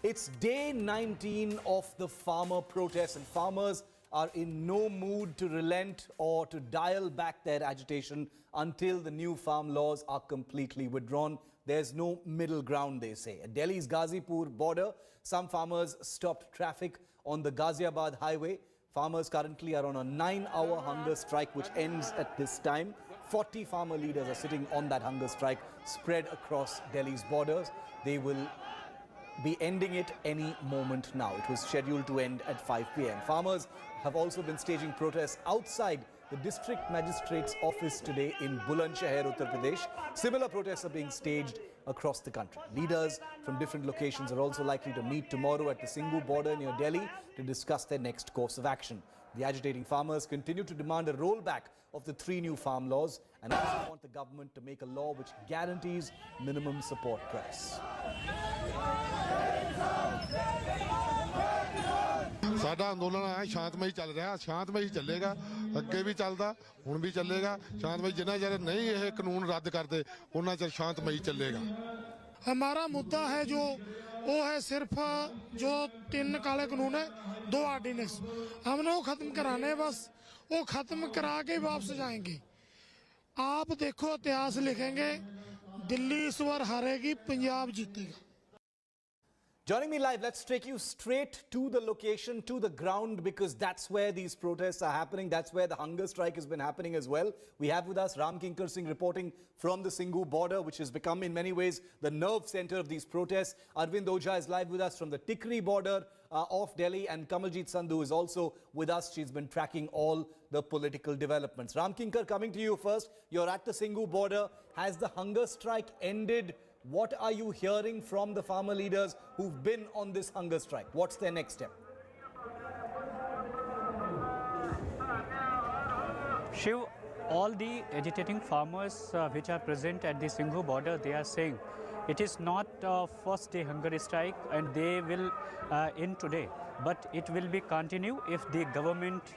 It's day 19 of the farmer protests, and farmers are in no mood to relent or to dial back their agitation until the new farm laws are completely withdrawn. There's no middle ground, they say. At Delhi's Ghazipur border, some farmers stopped traffic on the Ghaziabad highway. Farmers currently are on a 9-hour hunger strike, which ends at this time. 40 farmer leaders are sitting on that hunger strike spread across Delhi's borders. They will be ending it any moment now. It was scheduled to end at 5 p.m. Farmers have also been staging protests outside the district magistrate's office today in Bulandshahr, Uttar Pradesh. Similar protests are being staged across the country. Leaders from different locations are also likely to meet tomorrow at the Singhu border near Delhi to discuss their next course of action. The agitating farmers continue to demand a rollback of the 3 new farm laws and also want the government to make a law which guarantees minimum support price. साडा अंदोलन है शांतमई चल रहा है, शांतमई चलेगा, अगे भी चलता, हुण भी चलेगा शांतमई। जिन्ना चਿਰ नहीं ये कानून रद्द करते उन्ना चਿਰ शांतमई चलेगा। हमारा मुद्दा है जो वो है सिर्फ जो 3 काले कानून है, 2 ऑर्डिनेंस हमने वो खत्म कराने हैं। बस वो खत्म करा के वापस जाएंगे। आप देखो इतिहास लिखेंगे, दिल्ली इस बार हारेगी, पंजाब जीतेगा। Joining me live, let's take you straight to the location, to the ground, because that's where these protests are happening. That's where the hunger strike has been happening as well. We have with us Ram Kinkar Singh reporting from the Singhu border, which has become in many ways the nerve center of these protests. Arvind Ojha is live with us from the Tikri border of Delhi, and Kamaljeet Sandhu is also with us. She's been tracking all the political developments. Ram Kinkar, coming to you first. You're at the Singhu border. Has the hunger strike ended? What are you hearing from the farmer leaders who've been on this hunger strike? What's their next step? Shiv, all the agitating farmers which are present at the Singhu border, they are saying it is not first day hunger strike and they will end today, but it will be continue if the government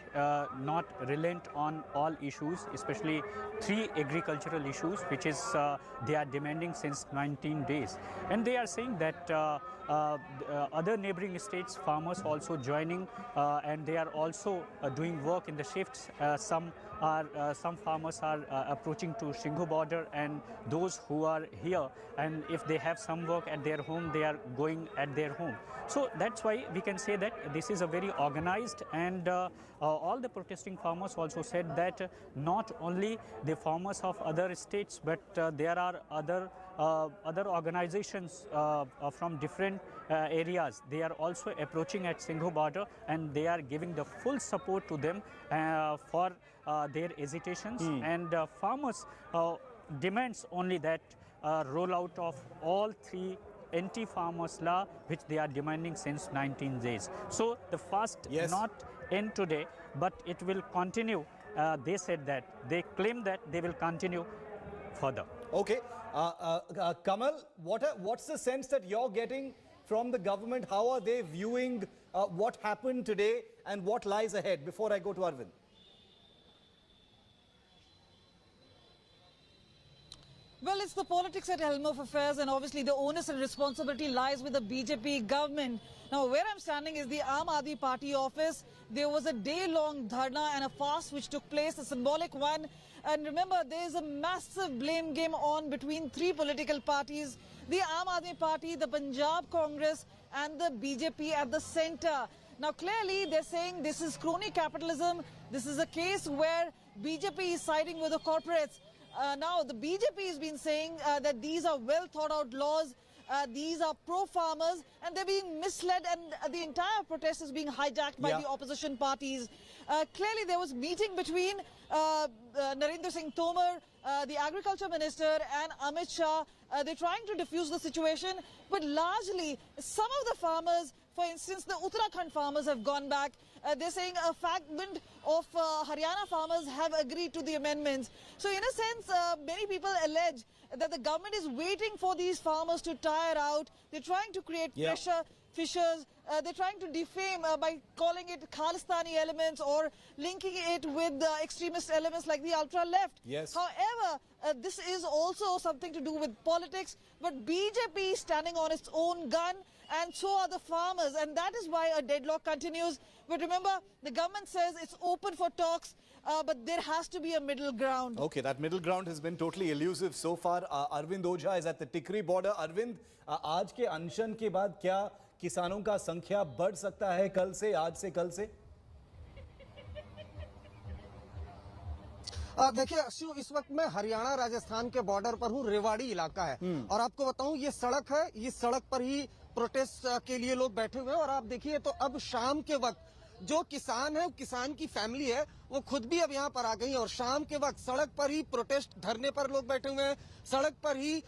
not relent on all issues, especially 3 agricultural issues which is they are demanding since 19 days. And they are saying that other neighboring states farmers also joining and they are also doing work in the shifts. Some farmers are approaching to Singhu border, and those who are here, and if they have some work at their home, they are going at their home. So that's why we can say that this is a very organized, and all the protesting farmers also said that not only the farmers of other states, but there are other organizations from different areas. They are also approaching at Singhu border, and they are giving the full support to them for their agitations. And farmers demands only that rollout of all 3 anti-farmers law which they are demanding since 19 days. So the fast not end today, but it will continue. They said that, they claim that they will continue further. Okay. Kamal, what's the sense that you're getting from the government? How are they viewing what happened today and what lies ahead? Before I go to Arvind. Well, it's the politics at helm of affairs, and obviously the onus and responsibility lies with the BJP government. Now, where I'm standing is the Aam Aadmi Party office. There was a day-long dharna and a fast which took place, a symbolic one. And remember, there is a massive blame game on between 3 political parties: the Aam Aadmi Party, the Punjab Congress, and the BJP at the centre. Now, clearly, they're saying this is crony capitalism. This is a case where BJP is siding with the corporates. Now, the BJP has been saying that these are well thought out laws, these are pro-farmers, and they're being misled, and the entire protest is being hijacked by the opposition parties. Clearly, there was meeting between Narendra Singh Tomar, the agriculture minister, and Amit Shah. They're trying to diffuse the situation, but largely some of the farmers, for instance, the Uttarakhand farmers have gone back. They're saying a fragment of Haryana farmers have agreed to the amendments. So in a sense, many people allege that the government is waiting for these farmers to tire out. They're trying to create pressure. fishers. They're trying to defame by calling it Khalistani elements or linking it with extremist elements like the ultra-left. Yes. However, this is also something to do with politics. But BJP is standing on its own gun, and so are the farmers, and that is why a deadlock continues. But remember, the government says it's open for talks, but there has to be a middle ground. Okay, that middle ground has been totally elusive so far. Arvind Ojha is at the Tikri border. Arvind, आज के अनशन के बाद क्या किसानों का संख्या बढ़ सकता है कल से, आज से कल से? देखिए शिव, इस वक्त मैं हरियाणा राजस्थान के बॉर्डर पर हूँ। रेवाड़ी इलाका है और आपको बताऊं ये सड़क है, इस सड़क पर ही प्रोटेस्ट के लिए लोग बैठे हुए हैं। और आप देखिए तो अब शाम के वक्त जो किसान है, किसान की फैमिली है, वो खुद भी अब यहाँ पर आ गई है और शाम के वक्त सड़क पर ही प्रोटेस्ट धरने पर लोग बैठे हुए हैं। सड़क पर ही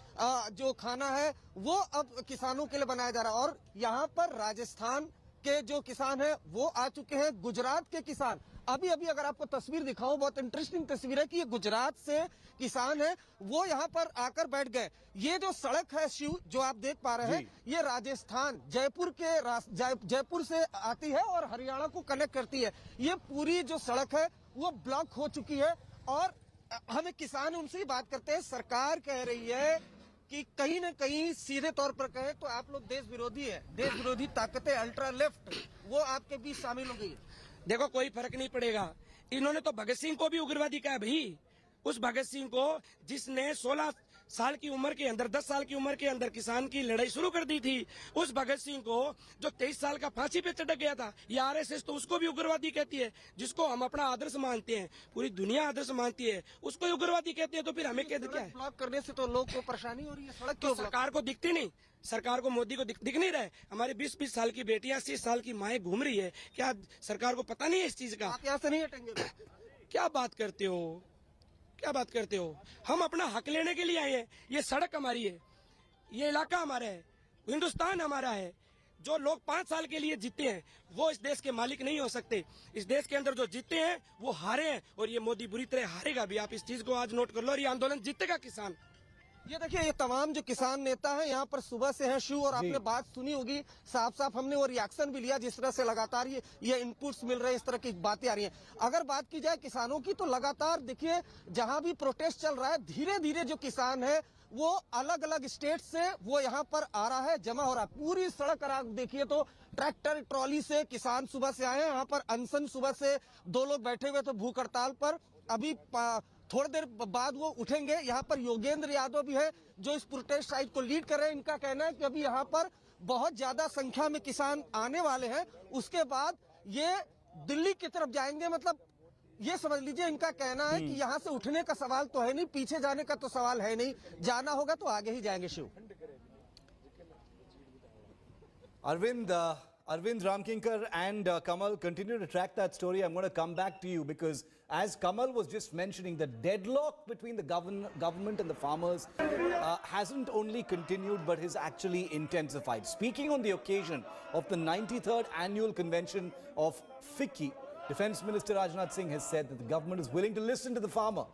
जो खाना है वो अब किसानों के लिए बनाया जा रहा है। और यहाँ पर राजस्थान के जो किसान है वो आ चुके हैं, गुजरात के किसान अभी अगर आपको तस्वीर दिखाऊं, बहुत इंटरेस्टिंग तस्वीर है कि ये गुजरात से किसान है, वो यहाँ पर आकर बैठ गए। ये जो सड़क है शिव, जो आप देख पा रहे हैं, ये राजस्थान जयपुर से आती है और हरियाणा को कनेक्ट करती है। ये पूरी जो सड़क है वो ब्लॉक हो चुकी है और हमें किसान उनसे ही बात करते हैं। सरकार कह रही है कि कहीं न कहीं सीधे तौर पर कहे तो आप लोग देश विरोधी है, देश विरोधी ताकतें अल्ट्रा लेफ्ट वो आपके बीच शामिल हो गई। देखो कोई फर्क नहीं पड़ेगा। इन्होंने तो भगत सिंह को भी उग्रवादी कहा भाई। उस भगत सिंह को जिसने 16 साल की उम्र के अंदर, 10 साल की उम्र के अंदर किसान की लड़ाई शुरू कर दी थी, उस भगत सिंह को जो 23 साल का फांसी पे चढ़ गया था, ये आरएसएस तो उसको भी उग्रवादी कहती है। जिसको हम अपना आदर्श मानते हैं, पूरी दुनिया आदर्श मानती है, उसको उग्रवादी कहते हैं। तो फिर हमें कहते क्या है? ब्लॉक करने से तो लोग को परेशानी हो रही है। सड़क तो सरकार को दिखती नहीं, सरकार को मोदी को दिख नहीं रहा है। हमारी 20-20 साल की बेटियां, 30 साल की माएं घूम रही है। क्या सरकार को पता नहीं है इस चीज का? आप यहाँ से नहीं हटेंगे? क्या बात करते हो, क्या बात करते हो? हम अपना हक लेने के लिए आए हैं। ये सड़क हमारी है, ये इलाका हमारा है, हिंदुस्तान हमारा है। जो लोग 5 साल के लिए जीते हैं वो इस देश के मालिक नहीं हो सकते। इस देश के अंदर जो जीते हैं वो हारे हैं और ये मोदी बुरी तरह हारेगा भी। आप इस चीज को आज नोट कर लो और ये आंदोलन जीतेगा किसान। ये देखिए, ये तमाम जो किसान नेता हैं यहाँ पर सुबह से हैं शिव, और आपने बात सुनी होगी, साफ हमने वो रिएक्शन भी लिया जिस तरह से लगातार ये इनपुट्स मिल रहे हैं, इस तरह की बातें आ रही हैं। अगर बात की जाए किसानों की तो लगातार देखिए जहां भी प्रोटेस्ट चल रहा है, धीरे धीरे जो किसान है वो अलग अलग स्टेट से वो यहाँ पर आ रहा है, जमा हो रहा है। पूरी सड़क आप देखिए तो ट्रैक्टर ट्रॉली से किसान सुबह से आए हैं। यहाँ पर अनशन सुबह से 2 लोग बैठे हुए थे भूख हड़ताल पर, अभी थोड़ी देर बाद वो उठेंगे। यहाँ पर योगेंद्र यादव भी है जो इस प्रोटेस्ट साइट को लीड कर रहे हैं। इनका कहना है कि अभी यहाँ पर बहुत ज्यादा संख्या में किसान आने वाले हैं, उसके बाद ये दिल्ली की तरफ जाएंगे। मतलब ये समझ लीजिए, इनका कहना है कि यहाँ से उठने का सवाल तो है नहीं, पीछे जाने का तो सवाल है नहीं, जाना होगा तो आगे ही जाएंगे। Shiv, Arvind Ramkinkar and Kamal continue to track that story. I'm going to come back to you because as Kamal was just mentioning, the deadlock between the government and the farmers hasn't only continued but has actually intensified. Speaking on the occasion of the 93rd annual convention of FICCI, Defence Minister Rajnath Singh has said that the government is willing to listen to the farmer,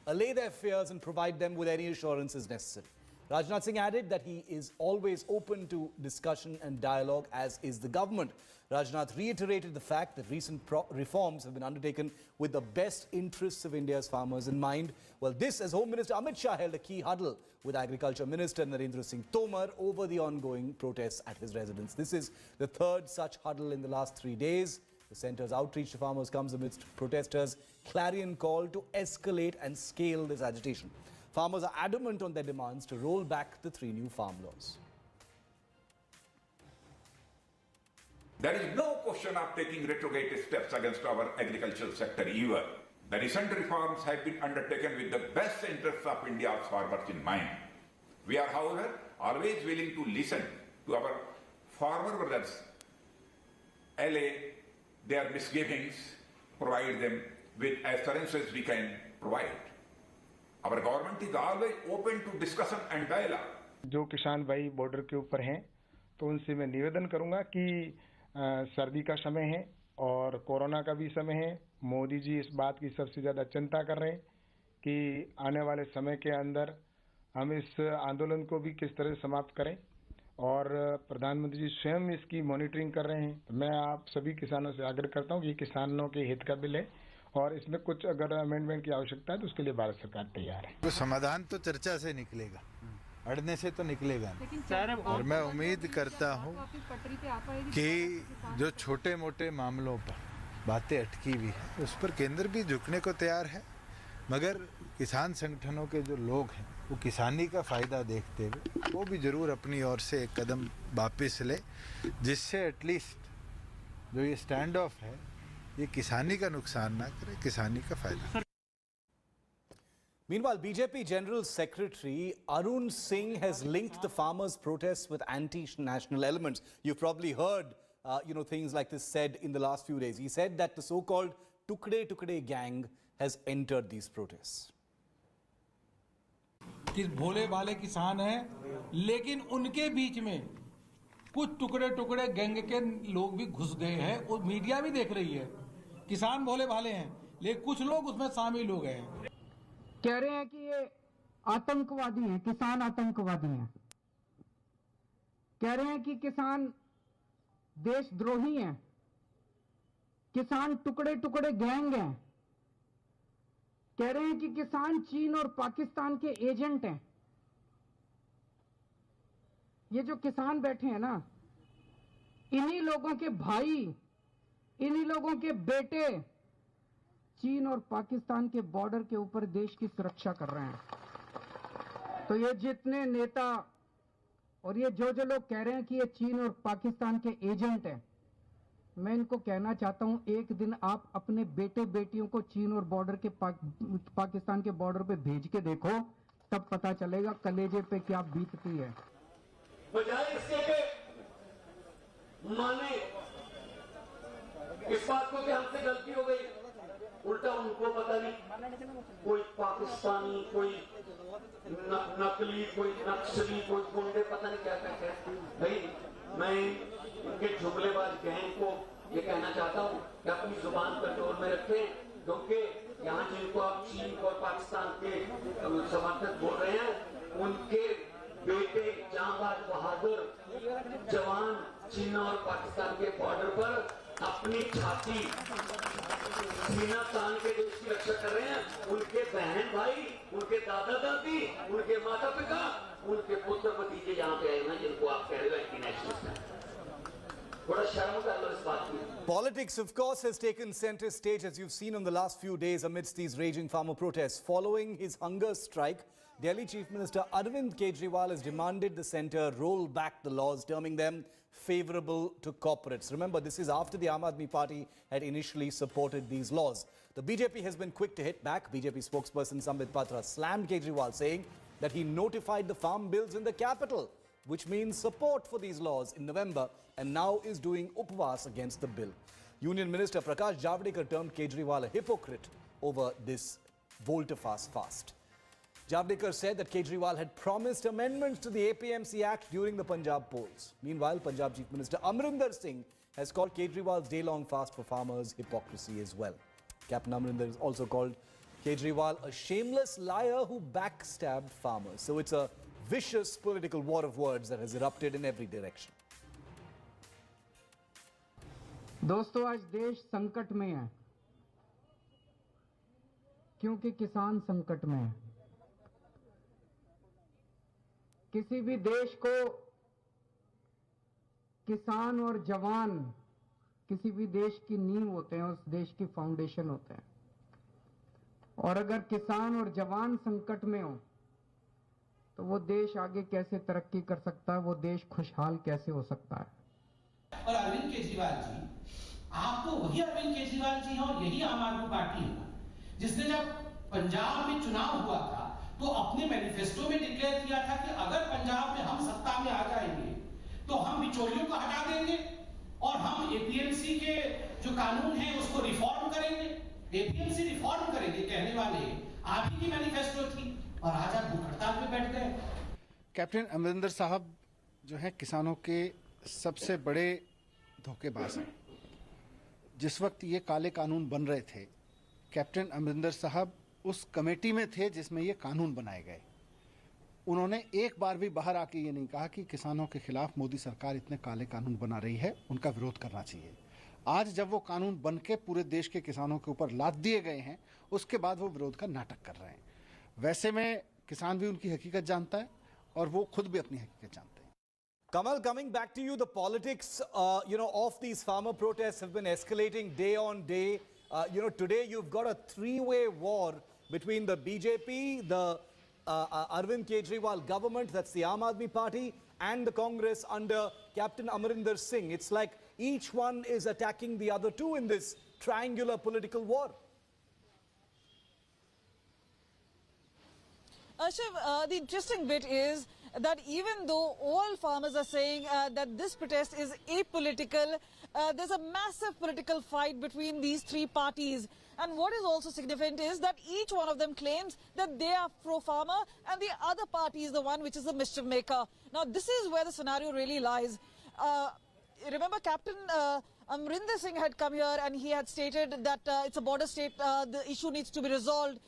allay their fears and provide them with any assurances necessary. Rajnath Singh added that he is always open to discussion and dialogue, as is the government. Rajnath reiterated the fact that recent reforms have been undertaken with the best interests of India's farmers in mind. Well, this as Home Minister Amit Shah held a key huddle with Agriculture Minister Narendra Singh Tomar over the ongoing protests at his residence. This is the third such huddle in the last 3 days. The centre's outreach to farmers comes amidst protesters' clarion call to escalate and scale this agitation. Farmers are adamant on their demands to roll back the 3 new farm laws. There is no question of taking retrograde steps against our agricultural sector either. The recent reforms have been undertaken with the best interests of India's farmers in mind. We are, however, always willing to listen to our farmer brothers, allay their misgivings, provide them with assurances we can provide. Our government is always open to discussion and dialogue. जो किसान भाई border के ऊपर हैं तो उनसे मैं निवेदन करूंगा कि सर्दी का समय है और कोरोना का भी समय है। मोदी जी इस बात की सबसे ज़्यादा चिंता कर रहे हैं कि आने वाले समय के अंदर हम इस आंदोलन को भी किस तरह समाप्त करें, और प्रधानमंत्री जी स्वयं इसकी मॉनिटरिंग कर रहे हैं। मैं आप सभी किसानों से आग्रह करता हूं कि ये किसानों के हित का बिल है और इसमें कुछ अगर अमेंडमेंट की आवश्यकता है तो उसके लिए भारत सरकार तैयार है। तो समाधान तो चर्चा से निकलेगा अड़ने से तो निकलेगा नहीं। और मैं उम्मीद करता हूँ कि जो छोटे मोटे मामलों पर बातें अटकी हुई है उस पर केंद्र भी झुकने को तैयार है, मगर किसान संगठनों के जो लोग हैं वो किसानी का फ़ायदा देखते हुए वो भी ज़रूर अपनी ओर से एक कदम वापस ले, जिससे एटलीस्ट जो ये स्टैंड ऑफ है ये किसानी का नुकसान ना करे, किसानी का फ़ायदा। Meanwhile, BJP General Secretary Arun Singh has linked the farmers' protests with anti-national elements. You've probably heard, things like this said in the last few days. He said that the so-called Tukde Tukde gang has entered these protests. कि भोले भाले किसान हैं, लेकिन उनके बीच में कुछ टुकड़े टुकड़े गैंग के लोग भी घुस गए हैं और मीडिया भी देख रही है। किसान भोले भाले हैं, लेकिन कुछ लोग उसमें शामिल हो गए हैं। कह रहे हैं कि ये आतंकवादी हैं, किसान आतंकवादी हैं। कह रहे हैं कि किसान देशद्रोही हैं, किसान टुकड़े टुकड़े गैंग हैं। कह रहे हैं कि किसान चीन और पाकिस्तान के एजेंट हैं। ये जो किसान बैठे हैं ना, इन्हीं लोगों के भाई, इन्हीं लोगों के बेटे चीन और पाकिस्तान के बॉर्डर के ऊपर देश की सुरक्षा कर रहे हैं। तो ये जितने नेता और ये जो लोग कह रहे हैं कि ये चीन और पाकिस्तान के एजेंट हैं, मैं इनको कहना चाहता हूं, एक दिन आप अपने बेटे बेटियों को चीन और बॉर्डर के पाकिस्तान के बॉर्डर पे भेज के देखो, तब पता चलेगा कलेजे पे क्या बीतती है। बजाय इसके के माने इस बात को कि हमसे गलती हो गई, उल्टा उनको पता नहीं, कोई पाकिस्तानी, कोई नकली, कोई नक्सली, कोई गुंडे, पता नहीं क्या कहते हैं। भाई मैं इनके जुमलेबाज गैंग को ये कहना चाहता हूँ कि अपनी जुबान कंट्रोल में रखें, क्योंकि यहाँ जिनको आप चीन और पाकिस्तान के समर्थक बोल रहे हैं, उनके बेटे जांबाज बहादुर जवान चीन और पाकिस्तान के बॉर्डर पर अपनी छाती सीना तान के देश की रक्षा कर रहे हैं। उनके बहन भाई, उनके दादा दादी, उनके माता पिता, उनके पुत्र भतीजे यहाँ पे आए हैं जिनको आप कह रहे हो एंटी नेशनलिस्ट हैं। Politics, of course, has taken center stage, as you've seen in the last few days, amidst these raging farmer protests. Following his hunger strike, Delhi Chief Minister Arvind Kejriwal has demanded the centre roll back the laws, terming them favourable to corporates. Remember, this is after the Aam Aadmi Party had initially supported these laws. The BJP has been quick to hit back. BJP spokesperson Sambit Patra slammed Kejriwal, saying that he notified the farm bills in the capital, which means support for these laws in November, and now is doing upvas against the bill. Union Minister Prakash Javadekar termed Kejriwal a hypocrite over this volte-face fast. Javadekar said that Kejriwal had promised amendments to the APMC Act during the Punjab polls. Meanwhile, Punjab Chief Minister Amrinder Singh has called Kejriwal's day-long fast for farmers hypocrisy as well. Captain Amrinder has also called Kejriwal a shameless liar who backstabbed farmers. So it's a vicious political war of words that has erupted in every direction. दोस्तों, आज देश संकट में है क्योंकि किसान संकट में है। किसी भी देश को किसान और जवान किसी भी देश की नींव होते हैं, उस देश की फाउंडेशन होते हैं। और अगर किसान और जवान संकट में हो तो वो देश आगे कैसे तरक्की कर सकता है, वो देश खुशहाल कैसे हो सकता है। और अरविंद केजरीवाल जी, आप तो वही अरविंद केजरीवाल जी हैं और यही आम आदमी पार्टी है जिसने जब पंजाब में चुनाव हुआ था तो अपने मैनिफेस्टो में डिक्लेयर किया था कि अगर पंजाब में हम सत्ता में आ जाएंगे तो हम बिचौलियों को हटा देंगे और हम एपीएमसी के जो कानून है उसको रिफॉर्म करेंगे। एपीएमसी रिफॉर्म करेंगे कहने वाले आप ही की मैनिफेस्टो थी और आज आप भूख हड़ताल पे बैठ गए। कैप्टन अमरिंदर साहब जो है किसानों के सबसे बड़े धोखेबाज हैं। जिस वक्त ये काले कानून बन रहे थे, कैप्टन अमरिंदर साहब उस कमेटी में थे जिसमें ये कानून बनाए गए। उन्होंने एक बार भी बाहर आके ये नहीं कहा कि किसानों के खिलाफ मोदी सरकार इतने काले कानून बना रही है, उनका विरोध करना चाहिए। आज जब वो कानून बन के पूरे देश के किसानों के ऊपर लाद दिए गए हैं, उसके बाद वो विरोध का नाटक कर रहे हैं। वैसे में किसान भी उनकी हकीकत जानता है और वो खुद भी अपनी हकीकत जानते हैं। Kamal, coming back to you, the politics, of these farmer protests have been escalating day on day. Today you've got a three-way war between the BJP, the Arvind Kejriwal government, that's the Aam Aadmi Party, and the Congress under Captain Amarinder Singh. It's like each one is attacking the other two in this triangular political war. Shiv, the interesting bit is that even though all farmers are saying that this protest is apolitical, there's a massive political fight between these three parties. And what is also significant is that each one of them claims that they are pro-farmer and the other party is the one which is the mischief maker. Now, this is where the scenario really lies. Remember, Captain Amarinder Singh had come here and he had stated that it's a border state, the issue needs to be resolved.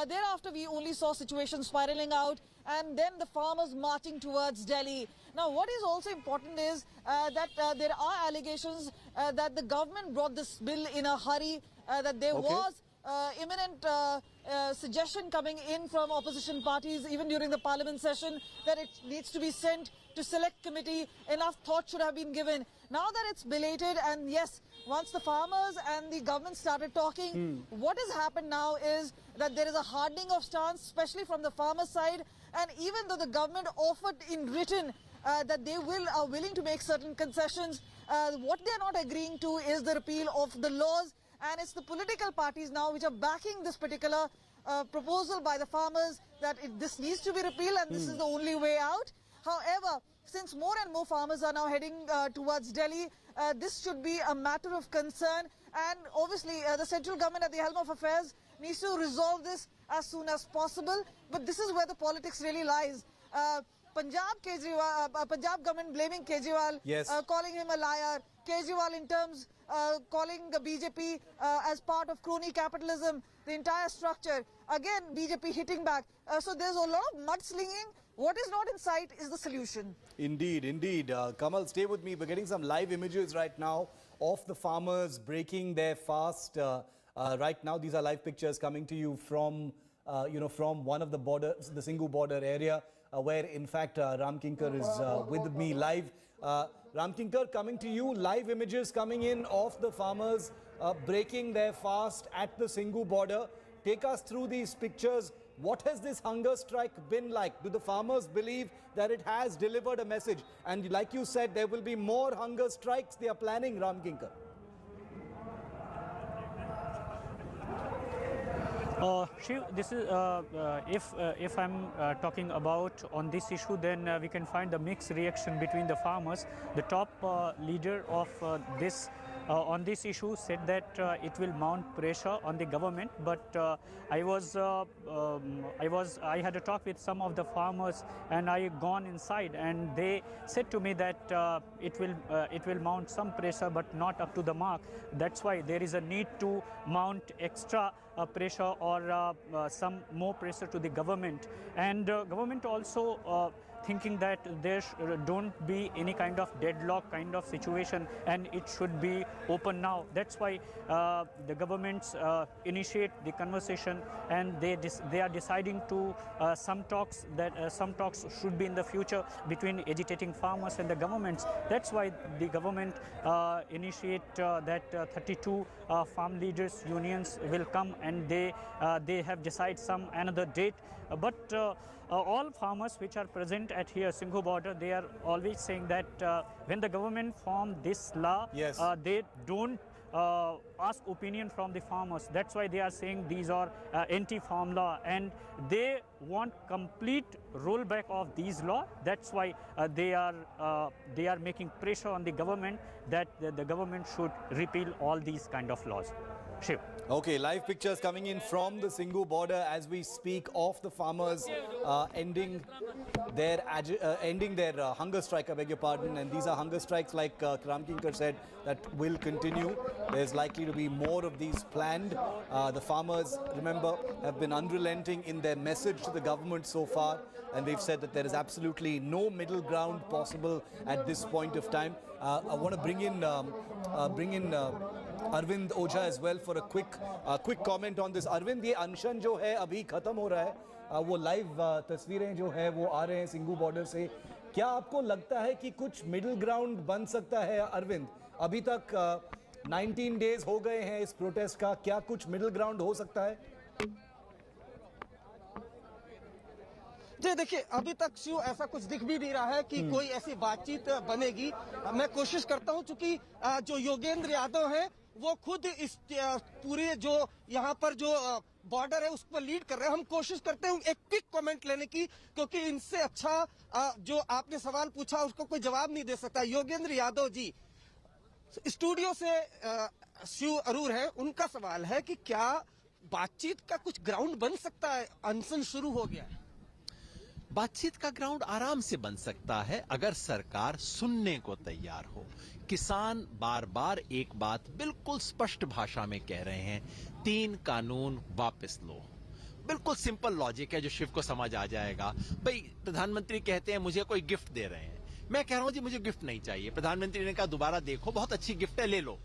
Thereafter, we only saw situations spiraling out and then the farmers marching towards Delhi. Now, what is also important is that there are allegations that the government brought this bill in a hurry, that there was imminent suggestion coming in from opposition parties even during the parliament session that it needs to be sent to select committee. Enough thought should have been given. Now that it's belated, and yes, once the farmers and the government started talking, what has happened now is that there is a hardening of stance, especially from the farmer side. And even though the government offered in written that they are willing to make certain concessions, what they are not agreeing to is the repeal of the laws. And it's the political parties now which are backing this particular proposal by the farmers that this needs to be repealed and this is the only way out. However, since more and more farmers are now heading towards Delhi, this should be a matter of concern. And obviously, the central government at the helm of affairs needs to resolve this as soon as possible. But this is where the politics really lies. Punjab government blaming Kejriwal, calling him a liar. Kejriwal in terms calling the BJP as part of crony capitalism, the entire structure. Again, BJP hitting back. So there's a lot of mudslinging. What is not in sight is the solution. Indeed, indeed. Kamal, stay with me. We're getting some live images right now of the farmers breaking their fast. Right now, these are live pictures coming to you from, from one of the borders, the Singhu border area, where in fact Ramkinkar is with me live. Ramkinkar, coming to you, live images coming in of the farmers breaking their fast at the Singhu border. Take us through these pictures. What has this hunger strike been like? Do the farmers believe that it has delivered a message? And like you said, there will be more hunger strikes they are planning, Ramkinkar. Shiv, this is if I'm talking about on this issue, then we can find the mixed reaction between the farmers. The top leader of this on this issue said that it will mount pressure on the government, but I had a talk with some of the farmers and I gone inside and they said to me that it will mount some pressure but not up to the mark. That's why there is a need to mount extra pressure or some more pressure to the government, and government also thinking that there don't be any kind of deadlock kind of situation and it should be open now. That's why the governments initiate the conversation and they are deciding to some talks should be in the future between agitating farmers and the governments. That's why the government initiate that 32 farm leaders unions will come and they have decided some another date, but all farmers which are present at here Singhu border, they are always saying that when the government formed this law, they don't ask opinion from the farmers. That's why they are saying these are anti-farm law and they want complete rollback of these law. That's why they are making pressure on the government that the government should repeal all these kind of laws. Shiv. Okay, live pictures coming in from the Singhu border as we speak of the farmers ending their hunger strike, I beg your pardon, and these are hunger strikes like Ramkinkar said that will continue. There's likely to be more of these planned. The farmers, remember, have been unrelenting in their message to the government so far, and they've said that there is absolutely no middle ground possible at this point of time. I want to bring in Arvind Ojha as well for a quick comment on this. Arvind, ये अनशन जो है अभी खत्म हो रहा है, वो लाइव तस्वीरें जो है वो आ रहे हैं सिंघू बॉर्डर से। क्या आपको लगता है कि कुछ मिडिल ग्राउंड बन सकता है अरविंद? अभी तक 19 डेज हो गए हैं इस प्रोटेस्ट का, क्या कुछ मिडिल ग्राउंड हो सकता है? जी देखिए, अभी तक शिव ऐसा कुछ दिख भी नहीं रहा है कि कोई ऐसी बातचीत बनेगी। मैं कोशिश करता हूं, चूंकि जो योगेंद्र यादव है वो खुद इस पूरे जो यहाँ पर जो बॉर्डर है उस पर लीड कर रहे हैं। हम कोशिश करते हैं एक क्विक कमेंट लेने की, क्योंकि इनसे अच्छा जो आपने सवाल पूछा उसको कोई जवाब नहीं दे सकता। योगेंद्र यादव जी स्टूडियो से शिव अरूर है, उनका सवाल है कि क्या बातचीत का कुछ ग्राउंड बन सकता है? अनशन शुरू हो गया है। बातचीत का ग्राउंड आराम से बन सकता है अगर सरकार सुनने को तैयार हो। किसान बार बार एक बात बिल्कुल स्पष्ट भाषा में कह रहे हैं, 3 कानून वापस लो। बिल्कुल सिंपल लॉजिक है जो शिव को समझ आ जाएगा। भाई प्रधानमंत्री कहते हैं मुझे कोई गिफ्ट दे रहे हैं, मैं कह रहा हूं जी मुझे गिफ्ट नहीं चाहिए। प्रधानमंत्री ने कहा दोबारा देखो, बहुत अच्छी गिफ्ट है, ले लो।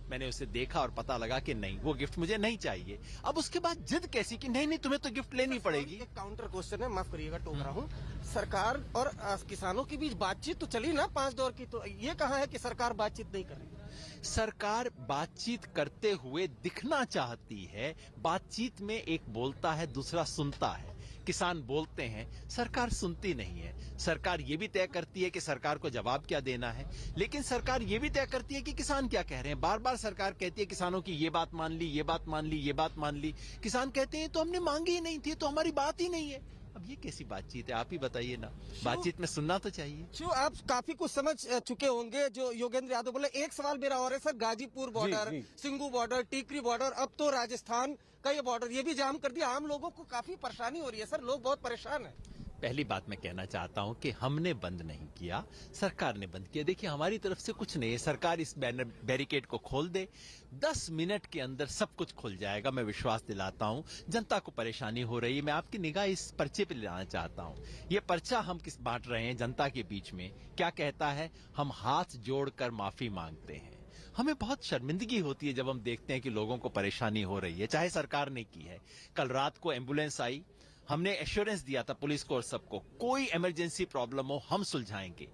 मैंने उसे देखा और पता लगा कि नहीं, वो गिफ्ट मुझे नहीं चाहिए। अब उसके बाद जिद कैसी कि नहीं तुम्हें तो गिफ्ट लेनी पड़ेगी। एक काउंटर क्वेश्चन है, माफ करिएगा टोक रहा हूँ। सरकार और किसानों के बीच बातचीत तो चली ना 5 दौर की, तो ये कहा है कि सरकार बातचीत नहीं कर रही। सरकार बातचीत करते हुए दिखना चाहती है। बातचीत में एक बोलता है, दूसरा सुनता है। किसान बोलते हैं, सरकार सुनती नहीं है। सरकार ये भी तय करती है कि सरकार को जवाब क्या देना है, लेकिन सरकार ये भी तय करती है कि किसान क्या कह रहे हैं। बार बार सरकार कहती है किसानों की ये बात मान ली, ये बात मान ली, ये बात मान ली। किसान कहते हैं तो हमने मांगी ही नहीं थी, तो हमारी बात ही नहीं है। अब ये कैसी बातचीत है, आप ही बताइए ना। बातचीत में सुनना तो चाहिए। जो आप काफी कुछ समझ चुके होंगे जो योगेंद्र यादव बोले। एक सवाल मेरा और है sir, Ghazipur border, Singhu border, Tikri border, अब तो राजस्थान का ये बॉर्डर ये भी जाम कर दिया। आम लोगों को काफी परेशानी हो रही है सर, लोग बहुत परेशान है। पहली बात मैं कहना चाहता हूं कि हमने बंद नहीं किया, सरकार ने बंद किया। देखिए हमारी तरफ से कुछ नहीं है। सरकार इस बैरिकेड को खोल दे, 10 मिनट के अंदर सब कुछ खुल जाएगा, मैं विश्वास दिलाता हूं। जनता को परेशानी हो रही है, मैं आपकी निगाह इस पर्चे पे लाना चाहता हूं। ये पर्चा हम किस बांट रहे हैं जनता के बीच में, क्या कहता है? हम हाथ जोड़कर माफी मांगते हैं। हमें बहुत शर्मिंदगी होती है जब हम देखते हैं कि लोगों को परेशानी हो रही है, चाहे सरकार ने की है। कल रात को एम्बुलेंस आई, हमने एश्योरेंस दिया था पुलिस को और सबको, कोई इमरजेंसी प्रॉब्लम हो हम सुलझाएंगे।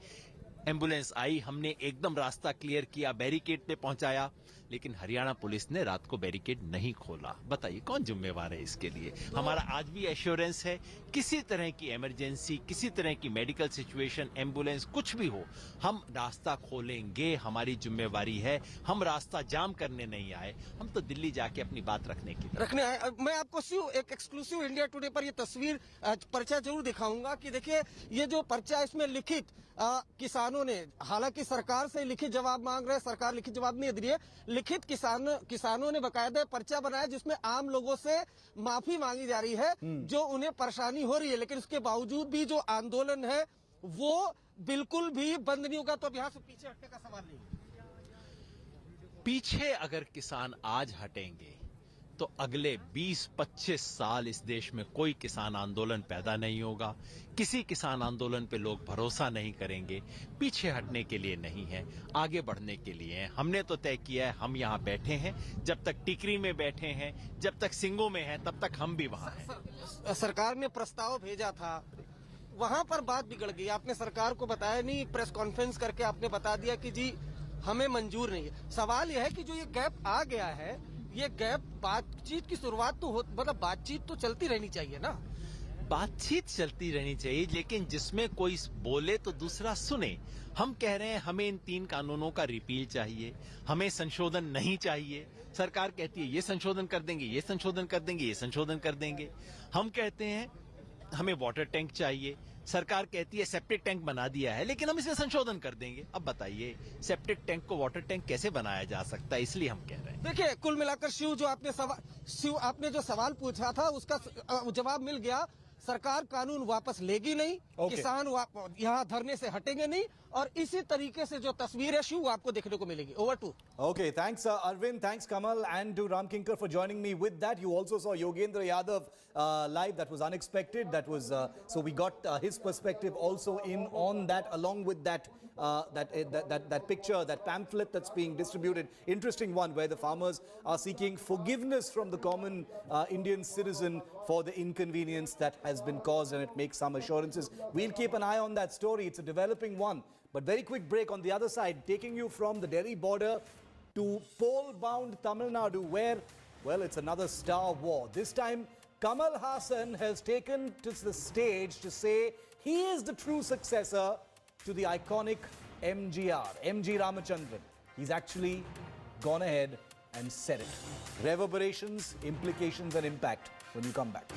एम्बुलेंस आई, हमने एकदम रास्ता क्लियर किया, बैरिकेड पे पहुंचाया, लेकिन हरियाणा पुलिस ने रात को बैरिकेड नहीं खोला। बताइए कौन जिम्मेवार है इसके लिए? हमारा आज भी एश्योरेंस है, किसी तरह की इमरजेंसी, किसी तरह की मेडिकल सिचुएशन, एम्बुलेंस कुछ भी हो, हम रास्ता खोलेंगे, हमारी जिम्मेवारी है। हम रास्ता जाम करने नहीं आए, हम तो दिल्ली जाके अपनी बात रखने आए। मैं आपको एक एक्सक्लूसिव इंडिया टुडे पर ये तस्वीर पर्चा जरूर दिखाऊंगा कि देखिए ये जो पर्चा, इसमें लिखित किसानों ने, हालांकि सरकार से लिखित जवाब मांग रहे हैं, सरकार लिखित जवाब नहीं दे रही है, लिखित किसानों ने बकायदा पर्चा बनाया जिसमें आम लोगों से माफी मांगी जा रही है जो उन्हें परेशानी हो रही है। लेकिन उसके बावजूद भी जो आंदोलन है वो बिल्कुल भी बंद नहीं होगा। तो अब यहाँ से पीछे हटने का सवाल नहीं। पीछे अगर किसान आज हटेंगे तो अगले 20-25 साल इस देश में कोई किसान आंदोलन पैदा नहीं होगा। किसी किसान आंदोलन पे लोग भरोसा नहीं करेंगे। पीछे हटने के लिए नहीं है, आगे बढ़ने के लिए है। हमने तो तय किया है, हम यहाँ बैठे हैं, जब तक टिकरी में बैठे हैं, जब तक सिंघू में हैं, तब तक हम भी वहाँ हैं। सरकार ने प्रस्ताव भेजा था, वहां पर बात बिगड़ गई। आपने सरकार को बताया नहीं, प्रेस कॉन्फ्रेंस करके आपने बता दिया कि जी हमें मंजूर नहीं है। सवाल यह है कि जो ये गैप आ गया है, ये गैप, बातचीत की शुरुआत तो मतलब बातचीत तो चलती रहनी चाहिए ना। बातचीत चलती रहनी चाहिए, लेकिन जिसमें कोई बोले तो दूसरा सुने। हम कह रहे हैं हमें इन 3 कानूनों का रिपील चाहिए, हमें संशोधन नहीं चाहिए। सरकार कहती है ये संशोधन कर देंगे, ये संशोधन कर देंगे, ये संशोधन कर देंगे। हम कहते हैं हमें वाटर टैंक चाहिए, सरकार कहती है सेप्टिक टैंक बना दिया है, लेकिन हम इसमें संशोधन कर देंगे। अब बताइए सेप्टिक टैंक को वाटर टैंक कैसे बनाया जा सकता है? इसलिए हम कह रहे हैं। देखिए कुल मिलाकर शिव आपने जो सवाल पूछा था उसका जवाब मिल गया। सरकार कानून वापस लेगी नहीं, किसान यहाँ धरने से हटेंगे नहीं, और इसी तरीके से जो तस्वीर है शिव आपको देखने को मिलेगी। Over to. Okay, thanks Arvind, thanks Kamal, and to Ram Kinkar for joining me with that. You also saw Yogendra Yadav live. That was unexpected. That was so we got his perspective also in on that, along with that that picture, that pamphlet that's being distributed. Interesting one, where the farmers are seeking forgiveness from the common Indian citizen for the inconvenience that has been caused, and it makes some assurances. We'll keep an eye on that story. It's a developing one. But very quick break on the other side, taking you from the Delhi border to pole-bound Tamil Nadu, where, well, it's another star war. This time, Kamal Haasan has taken to the stage to say he is the true successor to the iconic MGR, MG Ramachandran. He's actually gone ahead and said it. Reverberations, implications and impact when you come back.